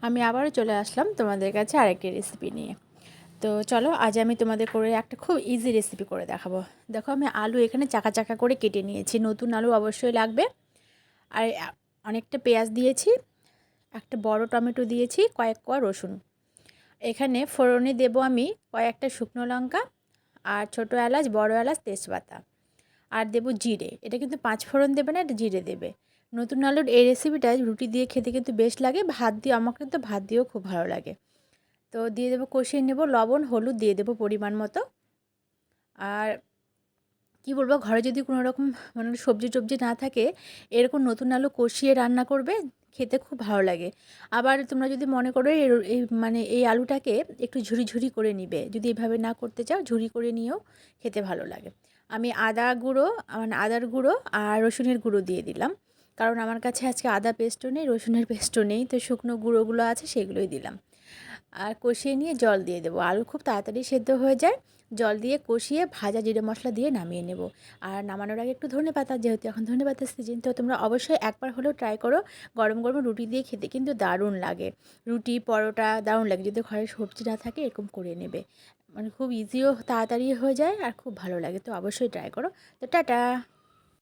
আমি আবারও চলে আসলাম তোমাদের কাছে আরেকটি রেসিপি নিয়ে। তো চলো আজ আমি তোমাদের করে একটা খুব ইজি রেসিপি করে দেখাবো। দেখো আমি আলু এখানে চাকা চাকা করে কেটে নিয়েছি, নতুন আলু অবশ্যই লাগবে। আর অনেকটা পেঁয়াজ দিয়েছি, একটা বড় টমেটো দিয়েছি, কয়েক কোয়া রসুন। এখানে ফোড়নে দেবো আমি কয়েকটা শুকনো লঙ্কা আর ছোটো এলাচ, বড় এলাচ, তেজপাতা। আর দেবো জিরে, এটা কিন্তু পাঁচ ফোড়ন দেবে না, এটা জিরে দেবে। নতুন আলুর এই রেসিপিটা রুটি দিয়ে খেতে কিন্তু বেশ লাগে, ভাত দিয়ে আমার কিন্তু ভাত দিয়েও খুব ভালো লাগে। তো দিয়ে দেবো, কষিয়ে নেব, লবণ হলুদ দিয়ে দেবো পরিমাণ মতো। আর কি বলবো, ঘরে যদি কোনো রকম মানে সবজি টবজি না থাকে, এরকম নতুন আলু কষিয়ে রান্না করবে, খেতে খুব ভালো লাগে। আবার তোমরা যদি মনে করো এই মানে এই আলুটাকে একটু ঝুরি ঝুরি করে নিবে, যদি এভাবে না করতে চাও ঝুরি করে নিয়েও খেতে ভালো লাগে। আমি আদা গুঁড়ো, মানে আদার গুঁড়ো আর রসুনের গুঁড়ো দিয়ে দিলাম, কারণ আমার কাছে আজকে আদা পেস্টও নেই, রসুনের পেস্টও নেই, তো শুকনো গুঁড়োগুলো আছে সেগুলোই দিলাম। আর কষিয়ে নিয়ে জল দিয়ে দেবো, আলু খুব তাড়াতাড়ি সেদ্ধ হয়ে যায়। জল দিয়ে কষিয়ে ভাজা জিরে মশলা দিয়ে নামিয়ে নেব। আর নামানোর আগে একটু ধনেপাতা, যেহেতু এখন ধনেপাতার সিজন, তো তোমরা অবশ্যই একবার হলেও ট্রাই করো। গরম গরম রুটি দিয়ে খেতে কিন্তু দারুণ লাগে, রুটি পরোটা দারুণ লাগে। যদি ঘরে সবজি না থাকে এরকম করে নেবে, মানে খুব ইজিও তাড়াতাড়ি হয়ে যায় আর খুব ভালো লাগে। তো অবশ্যই ট্রাই করো। তো টাটা।